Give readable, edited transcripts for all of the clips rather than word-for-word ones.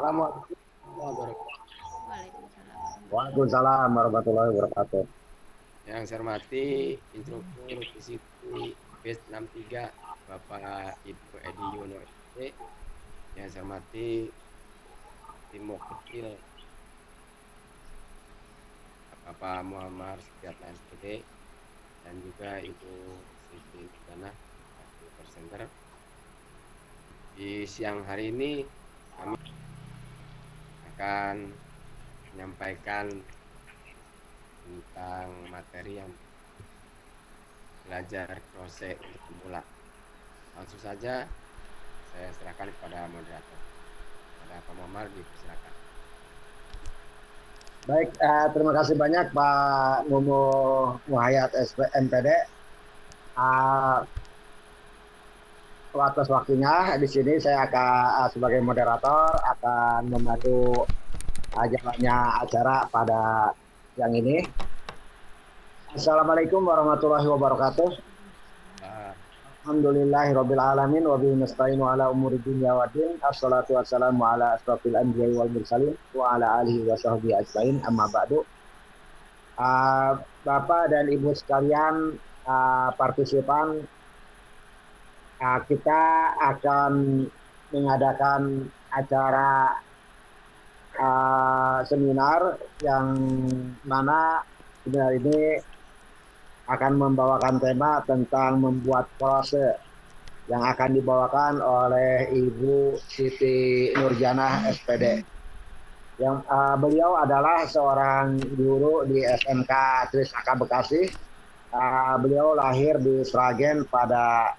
Assalamualaikum warahmatullahi wabarakatuh. Waalaikumsalam warahmatullahi Waalaikumsalam warahmatullahi wabarakatuh. Yang saya hormati instruktur fisika BES 63 Bapak Ibu Edi Yuwono SP. Yang saya hormati tim kecil Bapak Muhammad Setiatna SPD dan juga Ibu Siti Nurjana selaku presenter. Di siang hari ini kami akan menyampaikan tentang materi yang belajar crochet untuk pemula. Langsung saja saya serahkan kepada moderator. Pada Pak Muhammad, dipersilakan. Baik, terima kasih banyak Pak Mumu Muhayyad MPD atas waktunya. Di sini saya akan sebagai moderator akan membantu jalannya acara pada yang ini. Assalamualaikum warahmatullahi wabarakatuh. Alhamdulillahirabbil alamin wa bihi nasta'inu ala umuri dunya waddin. Assalatu wassalamu ala asrofil anbiya'i wal mursalin wa ala alihi wa sahbihi ajmain. Amma ba'du. Bapak dan Ibu sekalian partisipan, kita akan mengadakan acara seminar yang mana seminar ini akan membawakan tema tentang membuat crochet yang akan dibawakan oleh Ibu Siti Nurjana SPD. Yang beliau adalah seorang guru di SMK Trisakti Bekasi. Beliau lahir di Sragen pada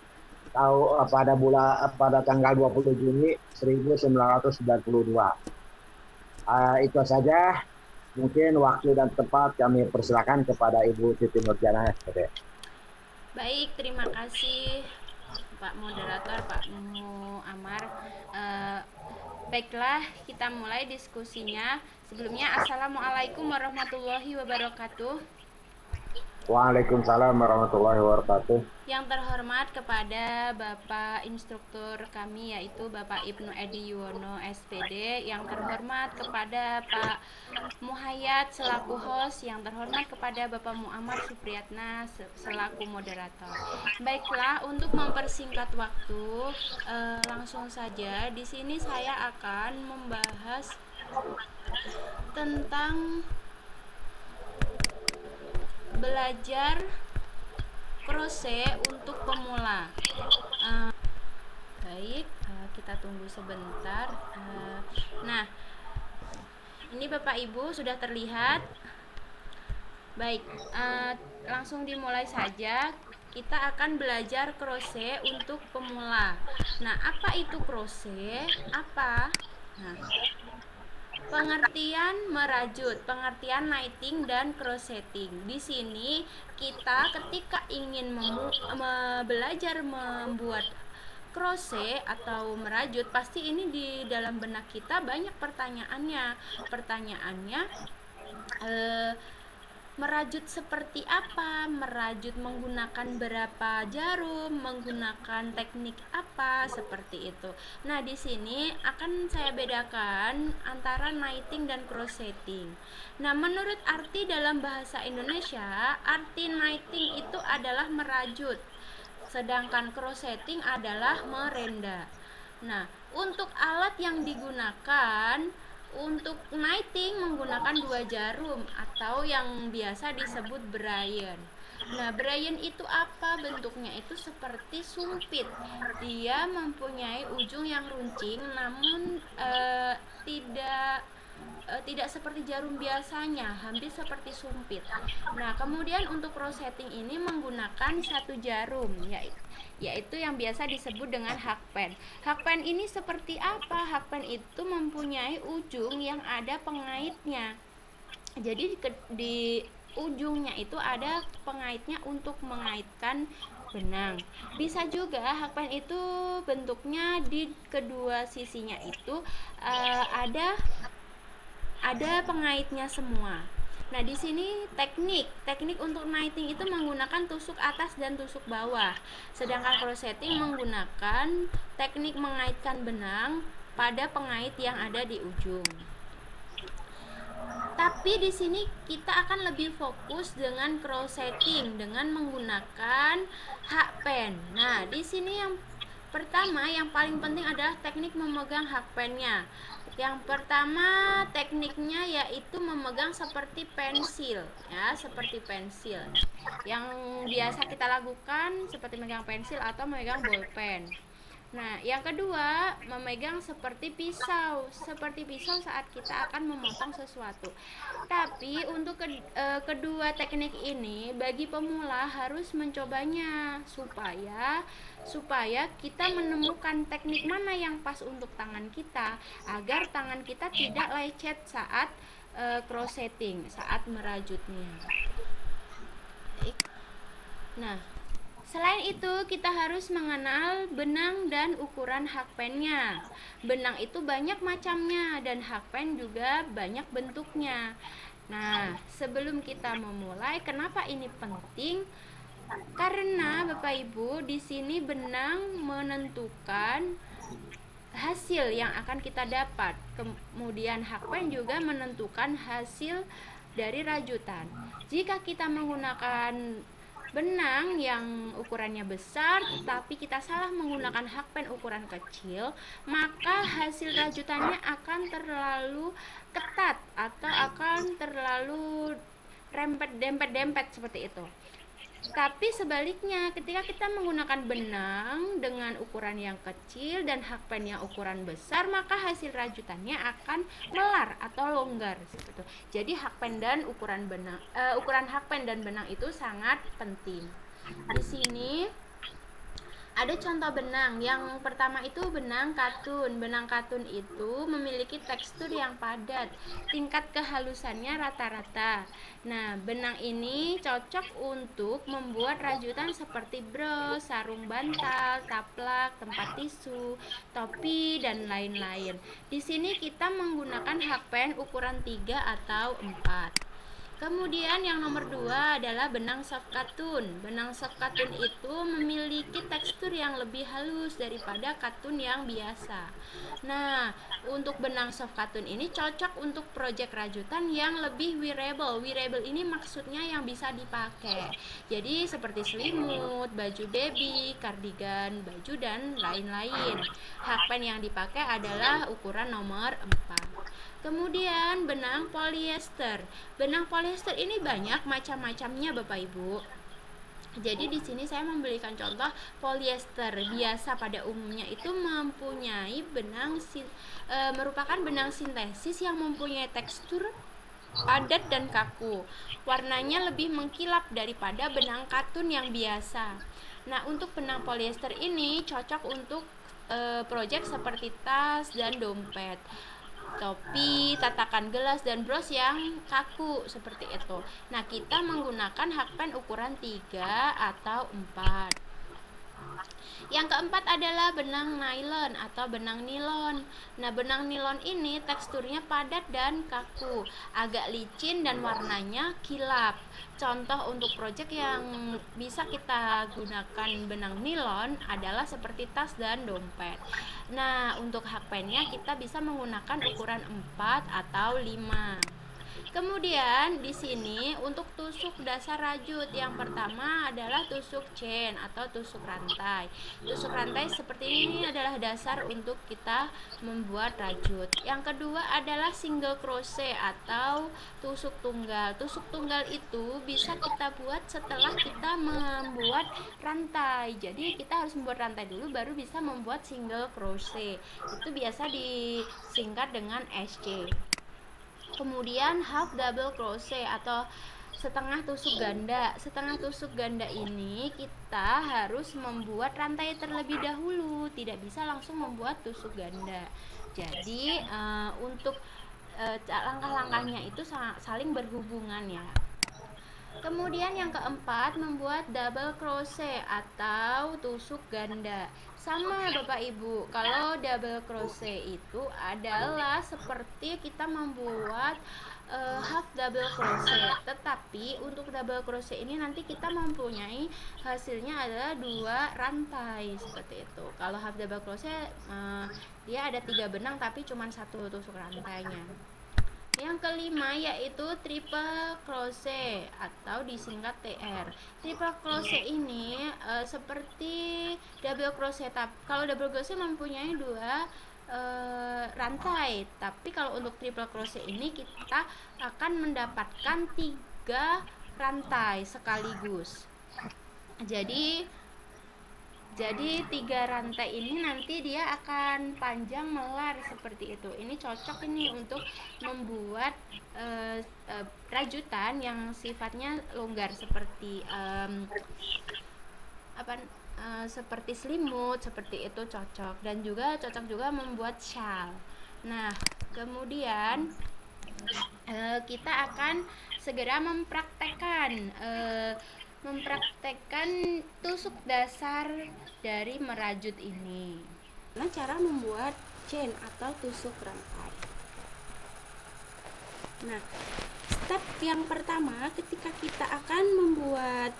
tanggal 20 Juni 1992. Itu saja. Mungkin waktu dan tempat kami persilakan kepada Ibu Siti Nurjana SPD. Baik, terima kasih Pak Moderator, Pak Muammar. Baiklah, kita mulai diskusinya. Sebelumnya, Assalamualaikum warahmatullahi wabarakatuh. Waalaikumsalam warahmatullahi wabarakatuh. Yang terhormat kepada Bapak Instruktur kami, yaitu Bapak Ibnu Edi Yuwono SPD. Yang terhormat kepada Pak Muhayyad selaku host. Yang terhormat kepada Bapak Muammar Supriyatna selaku moderator. Baiklah, untuk mempersingkat waktu, langsung saja di sini saya akan membahas tentang belajar crochet untuk pemula. Baik, kita tunggu sebentar. Nah, ini Bapak Ibu sudah terlihat. Baik, langsung dimulai saja. Kita akan belajar crochet untuk pemula. Nah, apa itu crochet? Nah, pengertian merajut, pengertian knitting dan crocheting. Di sini kita ketika ingin belajar membuat crochet atau merajut, pasti ini di dalam benak kita banyak pertanyaannya. Merajut seperti apa, merajut menggunakan berapa jarum, menggunakan teknik apa, seperti itu. Nah, di sini akan saya bedakan antara knitting dan crocheting. Nah, menurut arti dalam bahasa Indonesia, arti knitting itu adalah merajut, sedangkan crocheting adalah merenda. Nah, untuk alat yang digunakan untuk knitting menggunakan 2 jarum atau yang biasa disebut brayen. Nah, brayen itu apa? Bentuknya itu seperti sumpit. Dia mempunyai ujung yang runcing, namun tidak seperti jarum biasanya, hampir seperti sumpit. Nah, kemudian untuk crocheting ini menggunakan 1 jarum, yaitu yang biasa disebut dengan hakpen. Hakpen ini seperti apa? Hakpen itu mempunyai ujung yang ada pengaitnya. Jadi di ujungnya itu ada pengaitnya untuk mengaitkan benang. Bisa juga hakpen itu bentuknya di kedua sisinya itu ada pengaitnya semua. Nah, di sini teknik untuk knitting itu menggunakan tusuk atas dan tusuk bawah. Sedangkan crocheting menggunakan teknik mengaitkan benang pada pengait yang ada di ujung. Tapi di sini kita akan lebih fokus dengan crocheting dengan menggunakan hakpen. Nah, di sini yang pertama yang paling penting adalah teknik memegang hakpennya. Yang pertama tekniknya yaitu memegang seperti pensil, ya, seperti pensil. Yang biasa kita lakukan seperti memegang pensil atau memegang bolpen. Nah, yang kedua, memegang seperti pisau saat kita akan memotong sesuatu. Tapi untuk kedua teknik ini bagi pemula harus mencobanya supaya kita menemukan teknik mana yang pas untuk tangan kita agar tangan kita tidak lecet saat crocheting, saat merajutnya. Nah, selain itu, kita harus mengenal benang dan ukuran hakpennya. Benang itu banyak macamnya dan hakpen juga banyak bentuknya. Nah, sebelum kita memulai, kenapa ini penting? Karena Bapak Ibu, di sini benang menentukan hasil yang akan kita dapat. Kemudian hakpen juga menentukan hasil dari rajutan. Jika kita menggunakan benang yang ukurannya besar tapi kita salah menggunakan hakpen ukuran kecil, maka hasil rajutannya akan terlalu ketat atau akan terlalu dempet seperti itu. Tapi sebaliknya, ketika kita menggunakan benang dengan ukuran yang kecil dan hakpen yang ukuran besar, maka hasil rajutannya akan melar atau longgar seperti itu. Jadi hakpen dan ukuran hakpen dan benang itu sangat penting. Di sini ada contoh benang. Yang pertama itu benang katun. Benang katun itu memiliki tekstur yang padat, tingkat kehalusannya rata-rata. Nah, benang ini cocok untuk membuat rajutan seperti bros, sarung bantal, taplak, tempat tisu, topi, dan lain-lain. Di sini kita menggunakan hakpen ukuran 3 atau 4. Kemudian yang nomor 2 adalah benang soft katun. Benang soft katun itu memiliki tekstur yang lebih halus daripada katun yang biasa. Nah, untuk benang soft katun ini cocok untuk proyek rajutan yang lebih wearable. Wearable ini maksudnya yang bisa dipakai. Jadi seperti selimut, baju baby, kardigan, baju, dan lain-lain. Hakpen yang dipakai adalah ukuran nomor 4. Kemudian benang polyester. Benang polyester ini banyak macam-macamnya Bapak Ibu. Jadi di sini saya memberikan contoh polyester. Biasa pada umumnya itu mempunyai merupakan benang sintesis yang mempunyai tekstur padat dan kaku. Warnanya lebih mengkilap daripada benang katun yang biasa. Nah, untuk benang polyester ini cocok untuk proyek seperti tas dan dompet, topi, tatakan gelas, dan bros yang kaku seperti itu. Nah, kita menggunakan hakpen ukuran 3 atau 4. Yang keempat adalah benang nylon atau benang nilon. Nah, benang nilon ini teksturnya padat dan kaku, agak licin dan warnanya kilap. Contoh untuk proyek yang bisa kita gunakan benang nilon adalah seperti tas dan dompet. Nah, untuk hakpennya kita bisa menggunakan ukuran 4 atau 5. Kemudian di sini untuk tusuk dasar rajut, yang pertama adalah tusuk chain atau tusuk rantai. Tusuk rantai seperti ini adalah dasar untuk kita membuat rajut. Yang kedua adalah single crochet atau tusuk tunggal. Tusuk tunggal itu bisa kita buat setelah kita membuat rantai. Jadi kita harus membuat rantai dulu baru bisa membuat single crochet. Itu biasa disingkat dengan SC. Kemudian half double crochet atau setengah tusuk ganda. Setengah tusuk ganda ini kita harus membuat rantai terlebih dahulu, tidak bisa langsung membuat tusuk ganda. Jadi untuk langkah-langkahnya itu saling berhubungan ya. Kemudian yang keempat, membuat double crochet atau tusuk ganda. Sama Bapak Ibu, kalau double crochet itu adalah seperti kita membuat half double crochet, tetapi untuk double crochet ini nanti kita mempunyai hasilnya adalah 2 rantai seperti itu. Kalau half double crochet Dia ada 3 benang tapi cuma 1 tusuk rantainya. Yang kelima yaitu triple crochet atau disingkat TR. Triple crochet ini seperti double crochet, tapi kalau double crochet mempunyai 2 rantai, tapi kalau untuk triple crochet ini kita akan mendapatkan 3 rantai sekaligus. Jadi 3 rantai ini nanti dia akan panjang melar seperti itu. Ini cocok ini untuk membuat rajutan yang sifatnya longgar seperti seperti selimut seperti itu cocok, dan juga cocok juga membuat shawl. Nah, kemudian kita akan segera mempraktekkan tusuk dasar dari merajut ini. Nah, cara membuat chain atau tusuk rantai. Nah, step yang pertama ketika kita akan membuat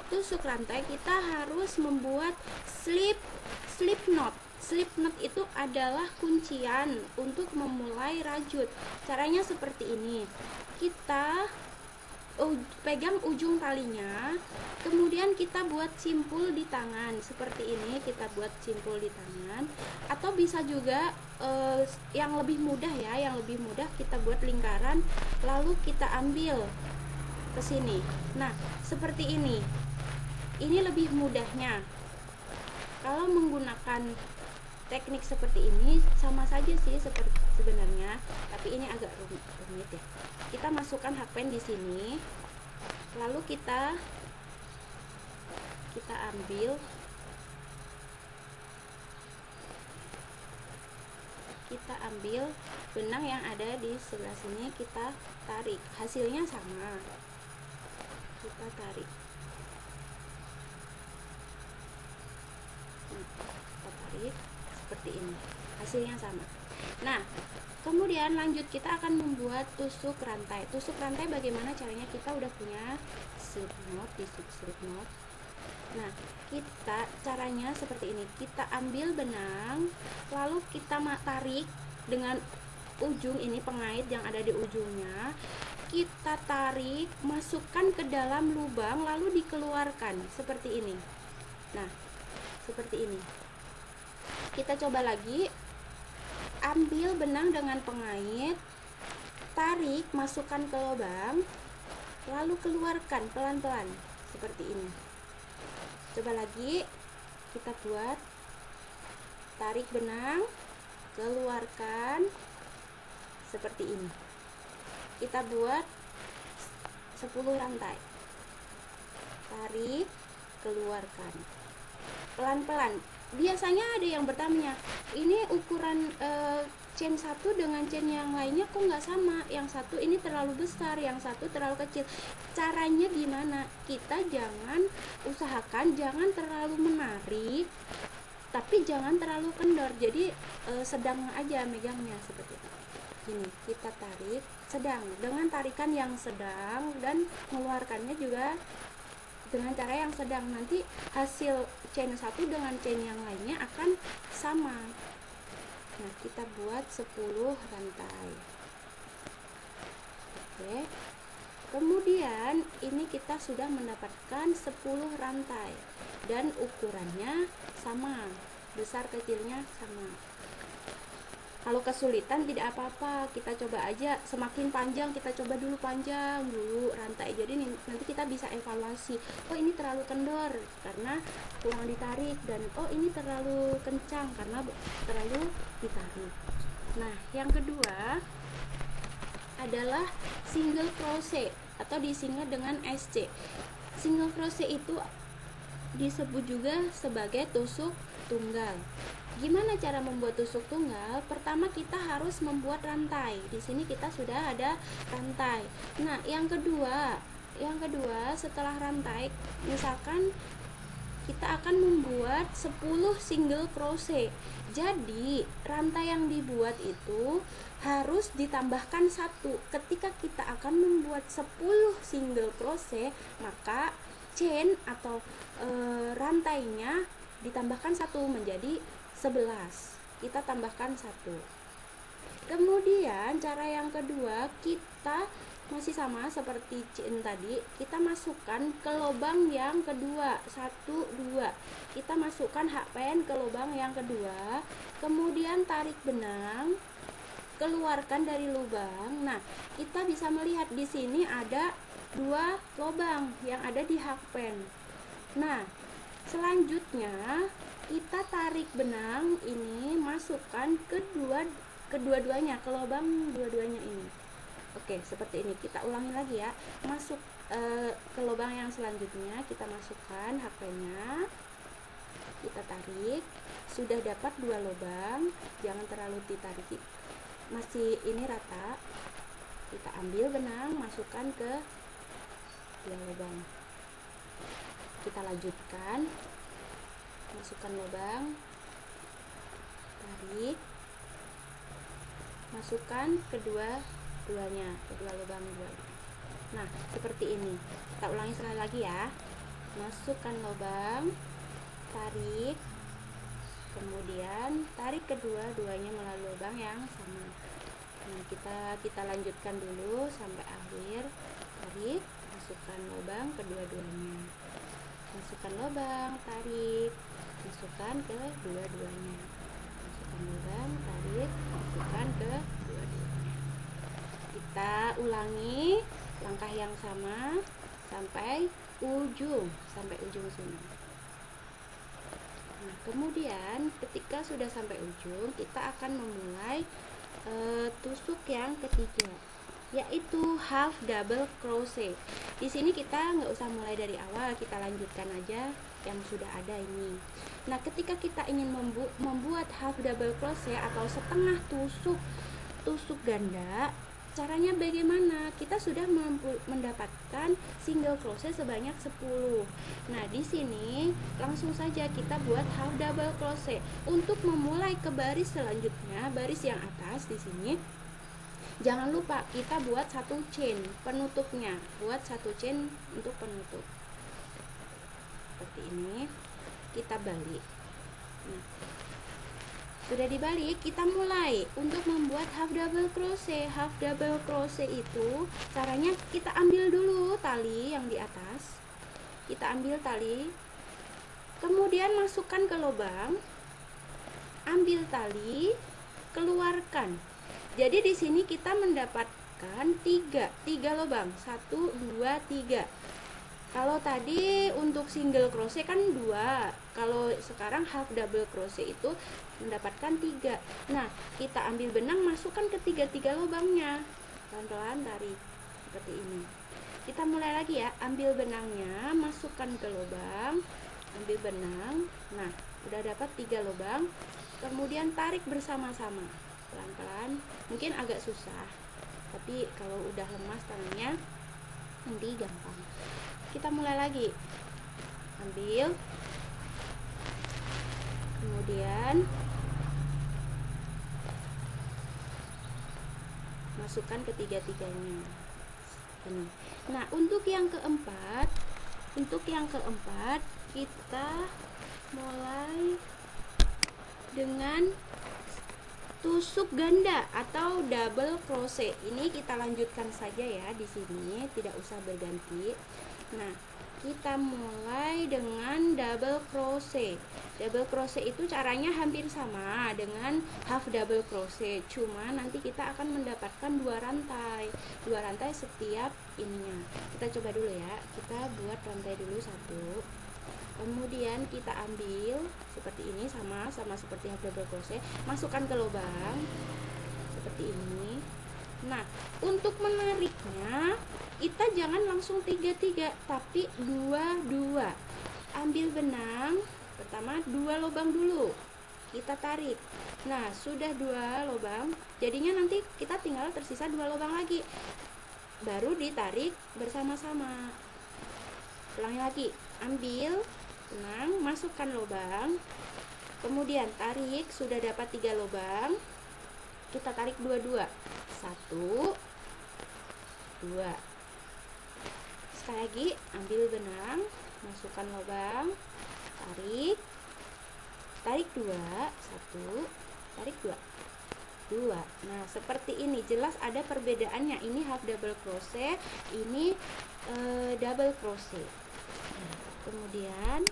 tusuk rantai, kita harus membuat slip knot. Slip knot itu adalah kuncian untuk memulai rajut. Caranya seperti ini. Kita pegang ujung talinya, kemudian kita buat simpul di tangan seperti ini. Kita buat simpul di tangan, atau bisa juga yang lebih mudah kita buat lingkaran lalu kita ambil ke sini. Nah, seperti ini lebih mudahnya. Kalau menggunakan teknik seperti ini sama saja sih sebenarnya, tapi ini agak rumit ya. Kita masukkan hakpen di sini, lalu kita ambil benang yang ada di sebelah sini, kita tarik. Hasilnya sama, kita tarik. Kita tarik seperti ini, hasilnya sama. Nah, kemudian lanjut kita akan membuat tusuk rantai. Tusuk rantai bagaimana caranya? Kita udah punya slip knot, di slip knot. Nah, kita caranya seperti ini. Kita ambil benang, lalu kita tarik dengan ujung ini, pengait yang ada di ujungnya. Kita tarik, masukkan ke dalam lubang, lalu dikeluarkan seperti ini. Nah, seperti ini. Kita coba lagi. Ambil benang dengan pengait, tarik, masukkan ke lubang, lalu keluarkan pelan-pelan seperti ini. Coba lagi, kita buat, tarik benang, keluarkan seperti ini. Kita buat 10 rantai, tarik, keluarkan pelan-pelan. Biasanya ada yang bertanya, ini ukuran chain satu dengan chain yang lainnya kok nggak sama, yang satu ini terlalu besar, yang satu terlalu kecil. Caranya gimana? Kita usahakan jangan terlalu menarik, tapi jangan terlalu kendor. Jadi sedang aja megangnya seperti itu. Gini, kita tarik sedang, dengan tarikan yang sedang, dan mengeluarkannya juga dengan cara yang sedang. Nanti hasil chain satu dengan chain yang lainnya akan sama. Nah, kita buat 10 rantai. Oke. Kemudian ini kita sudah mendapatkan 10 rantai dan ukurannya sama, besar kecilnya sama. Kalau kesulitan tidak apa-apa, kita coba aja semakin panjang, kita coba dulu panjang dulu rantai. Jadi nanti kita bisa evaluasi, oh ini terlalu kendor karena kurang ditarik, dan oh ini terlalu kencang karena terlalu ditarik. Nah, yang kedua adalah single crochet atau disingkat dengan SC. Single crochet itu disebut juga sebagai tusuk tunggal. Gimana cara membuat tusuk tunggal? Pertama kita harus membuat rantai. Di sini kita sudah ada rantai. Nah, yang kedua setelah rantai, misalkan kita akan membuat 10 single crochet. Jadi, rantai yang dibuat itu harus ditambahkan 1. Ketika kita akan membuat 10 single crochet, maka chain atau rantainya ditambahkan 1 menjadi 11. kita tambahkan 1. Kemudian cara yang kedua, kita masih sama seperti chain tadi, kita masukkan ke lubang yang kedua, 1, 2. Kita masukkan hakpen ke lubang yang kedua, kemudian tarik benang, keluarkan dari lubang. Nah, kita bisa melihat di sini ada 2 lubang yang ada di hakpen. Nah, selanjutnya kita tarik benang ini, masukkan ke kedua-duanya, ke lubang dua-duanya ini. Oke, seperti ini. Kita ulangi lagi ya. Masuk ke lubang yang selanjutnya, kita masukkan hakpennya, kita tarik. Sudah dapat 2 lubang, jangan terlalu ditarik, masih ini rata. Kita ambil benang, masukkan ke 2 lubang. Kita lanjutkan, masukkan lubang, tarik, masukkan kedua lubang dua. Nah, seperti ini. Kita ulangi sekali lagi ya. Masukkan lubang, tarik, kemudian tarik kedua-duanya melalui lubang yang sama. Nah, kita lanjutkan dulu sampai akhir. Tarik, masukkan lubang kedua-duanya. Masukkan lubang, tarik, masukkan ke dua-duanya. Masukkan lubang, tarik, masukkan ke dua-duanya. Kita ulangi langkah yang sama sampai ujung sini. Nah, kemudian ketika sudah sampai ujung, kita akan memulai tusuk yang ketiga, yaitu half double crochet. Di sini kita nggak usah mulai dari awal, kita lanjutkan aja yang sudah ada ini. Nah, ketika kita ingin membuat half double crochet atau setengah tusuk ganda, caranya bagaimana? Kita sudah mendapatkan single crochet sebanyak 10. Nah, di sini langsung saja kita buat half double crochet. Untuk memulai ke baris selanjutnya, baris yang atas di sini, jangan lupa kita buat 1 chain penutupnya. Buat 1 chain untuk penutup. Seperti ini. Kita balik. Nah, sudah dibalik, kita mulai untuk membuat half double crochet. Half double crochet itu caranya kita ambil dulu tali yang di atas. Kita ambil tali, kemudian masukkan ke lubang, ambil tali, keluarkan. Jadi di sini kita mendapatkan 3 lubang, 1, 2, 3. Kalau tadi untuk single crochet kan 2, kalau sekarang half double crochet itu mendapatkan 3. Nah, kita ambil benang, masukkan ke 3 lubangnya, pelan-pelan tarik seperti ini. Kita mulai lagi ya, ambil benangnya, masukkan ke lubang, ambil benang. Nah, udah dapat 3 lubang, kemudian tarik bersama-sama pelan-pelan. Mungkin agak susah, tapi kalau udah lemas tangannya nanti gampang. Kita mulai lagi, ambil, kemudian masukkan ke 3-tiganya. Nah, untuk yang keempat kita mulai dengan tusuk ganda atau double crochet. Ini kita lanjutkan saja ya di sini, tidak usah berganti. Nah, kita mulai dengan double crochet. Double crochet itu caranya hampir sama dengan half double crochet, cuma nanti kita akan mendapatkan 2 rantai setiap ininya. Kita coba dulu ya, kita buat rantai dulu 1, kemudian kita ambil seperti ini, sama seperti half double crochet, masukkan ke lubang seperti ini. Nah, untuk menariknya kita jangan langsung 3-3, tapi 2-2. Ambil benang, pertama 2 lubang dulu, kita tarik. Nah, sudah 2 lubang, jadinya nanti kita tinggal tersisa 2 lubang lagi, baru ditarik bersama-sama. Ulangi lagi, ambil benang, masukkan lubang, kemudian tarik. Sudah dapat 3 lubang, kita tarik 2-2, 1, 2. Sekali lagi, ambil benang, masukkan lubang, tarik 2, 1, tarik 2. Nah, seperti ini jelas ada perbedaannya. Ini half double crochet, ini double crochet. Nah, kemudian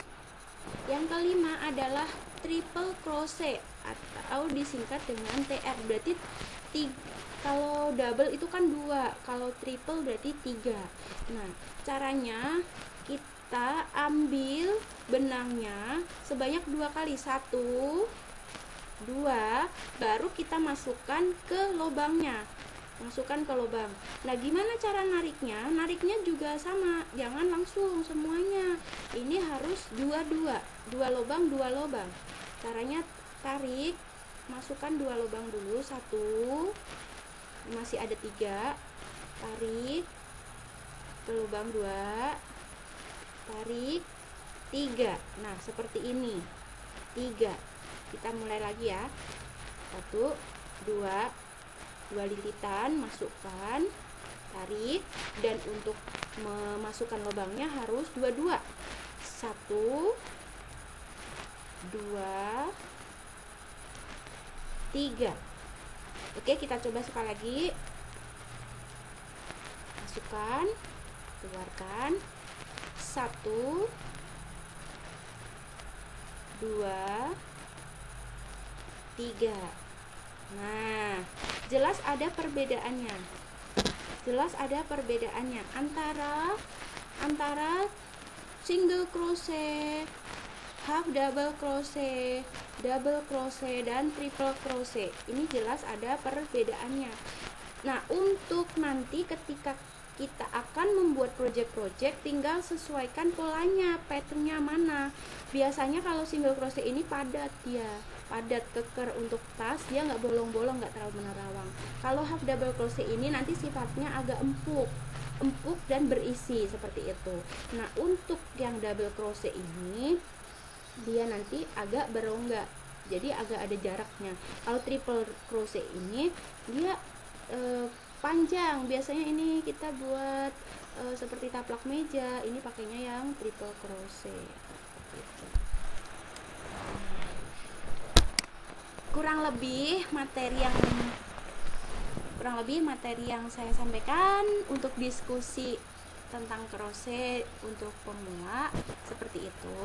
yang kelima adalah triple crochet atau disingkat dengan TR. Berarti kalau double itu kan 2, kalau triple berarti 3. Nah, caranya kita ambil benangnya sebanyak 2 kali. 1, 2, baru kita masukkan ke lubangnya. Nah, gimana cara nariknya? Nariknya juga sama, jangan langsung semuanya. Ini harus 2 lubang. Caranya tarik, masukkan 2 lubang dulu. 1, masih ada 3, tarik ke lubang 2, tarik 3. Nah, seperti ini. 3. Kita mulai lagi ya. 1, 2 lilitan, masukkan, tarik, dan untuk memasukkan lubangnya harus 2. 1, 2, 3. Oke, kita coba sekali lagi. Masukkan, keluarkan. 1, 2, 3. Nah, jelas ada perbedaannya. Antara single crochet, half double crochet, double crochet, dan triple crochet. Ini jelas ada perbedaannya. Nah, untuk nanti ketika kita akan membuat project-project, tinggal sesuaikan polanya, patternnya mana. Biasanya kalau single crochet ini padat keker untuk tas, dia nggak bolong-bolong, nggak terlalu menerawang. Kalau half double crochet ini nanti sifatnya agak empuk dan berisi seperti itu. Nah, untuk yang double crochet ini dia nanti agak berongga, jadi agak ada jaraknya. Kalau triple crochet ini dia panjang. Biasanya ini kita buat seperti taplak meja, ini pakainya yang triple crochet. Kurang lebih materi yang saya sampaikan untuk diskusi tentang crochet untuk pemula seperti itu.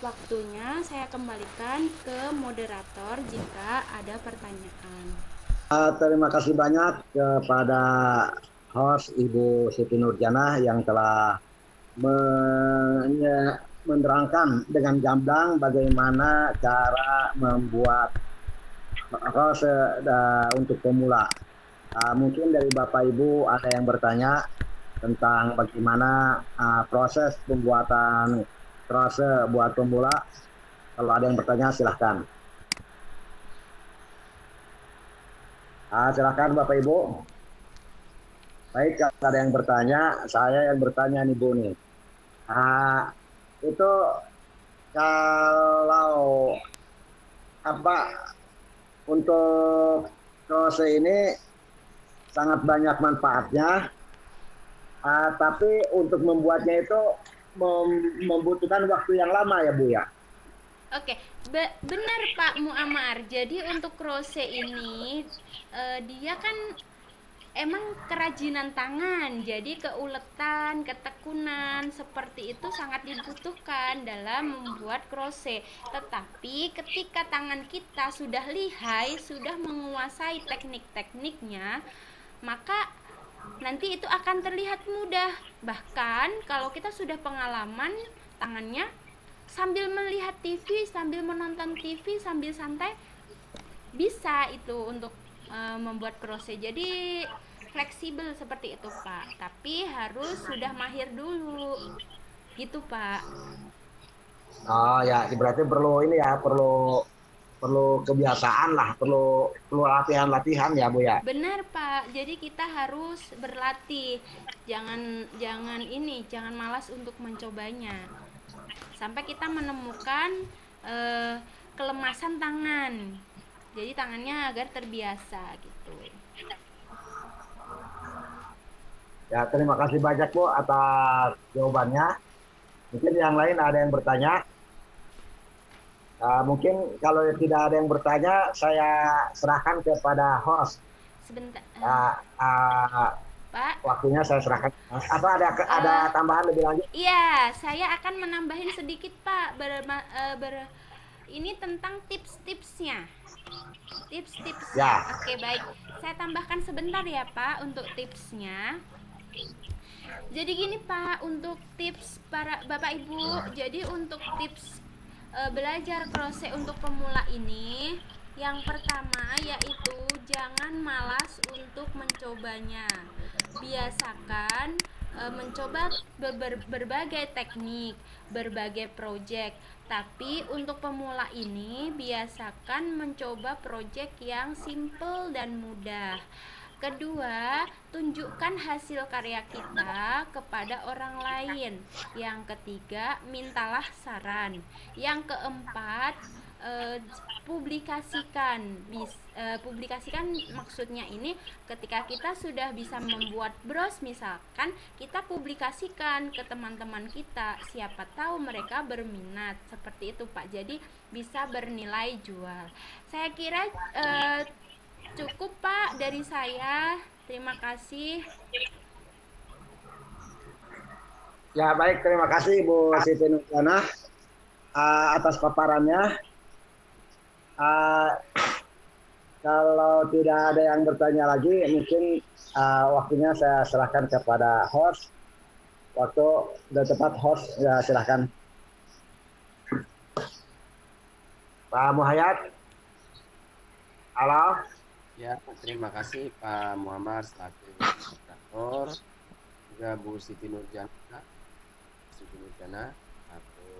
Waktunya saya kembalikan ke moderator jika ada pertanyaan. Terima kasih banyak kepada host Ibu Siti Nurjanah yang telah menerangkan dengan gamblang bagaimana cara membuat crochet untuk pemula. Mungkin dari Bapak Ibu ada yang bertanya tentang bagaimana proses pembuatan crochet buat pemula. Kalau ada yang bertanya silahkan. Silahkan Bapak Ibu. Baik, kalau ada yang bertanya, saya yang bertanya nih Bu nih. Itu kalau untuk crochet ini sangat banyak manfaatnya, tapi untuk membuatnya itu membutuhkan waktu yang lama ya Bu ya. Oke, benar Pak Muammar. Jadi untuk crochet ini dia kan emang kerajinan tangan, jadi keuletan, ketekunan seperti itu sangat dibutuhkan dalam membuat crochet. Tetapi ketika tangan kita sudah lihai, sudah menguasai teknik-tekniknya, maka nanti itu akan terlihat mudah. Bahkan kalau kita sudah pengalaman, tangannya sambil melihat TV, sambil menonton TV, sambil santai, bisa itu untuk membuat crochet. Jadi fleksibel seperti itu Pak, tapi harus sudah mahir dulu gitu Pak. Oh ya, berarti perlu ini ya, perlu kebiasaan lah, perlu latihan ya Bu ya. Benar Pak, jadi kita harus berlatih, jangan malas untuk mencobanya sampai kita menemukan kelemasan tangan, jadi tangannya agar terbiasa gitu. Ya, terima kasih banyak Bu atas jawabannya. Mungkin yang lain ada yang bertanya? Mungkin kalau tidak ada yang bertanya, saya serahkan kepada host. Sebentar, Uh, uh, Pak. Waktunya saya serahkan. Apa ada Eh, tambahan lebih lanjut? Iya, saya akan menambahin sedikit Pak. Ini tentang tips-tipsnya. Tips-tipsnya. Ya, Oke, baik. Saya tambahkan sebentar ya Pak untuk tipsnya. Jadi gini Pak, untuk tips para Bapak Ibu, jadi untuk tips belajar crochet untuk pemula ini, yang pertama yaitu jangan malas untuk mencobanya. Biasakan mencoba berbagai teknik, berbagai project. Tapi untuk pemula ini biasakan mencoba project yang simple dan mudah. Kedua, tunjukkan hasil karya kita kepada orang lain. Yang ketiga, mintalah saran. Yang keempat, publikasikan maksudnya ini ketika kita sudah bisa membuat bros, misalkan kita publikasikan ke teman-teman kita, siapa tahu mereka berminat seperti itu Pak, jadi bisa bernilai jual. Saya kira cukup Pak dari saya. Terima kasih. ya baik. Terima kasih Ibu Siti Nurjana atas paparannya. Kalau tidak ada yang bertanya lagi, mungkin waktunya saya serahkan kepada host. Waktu sudah tepat, host ya, silahkan. Pak Muhayyad. Halo. Ya, terima kasih Pak Muhammad selaku moderator, juga Bu Siti Nurjana atau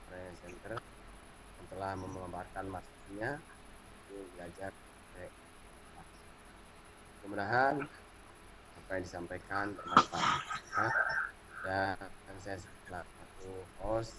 presenter yang telah memaparkan maksudnya untuk belajar. Mudah-mudahan apa yang disampaikan bermanfaat. Dan saya selaku host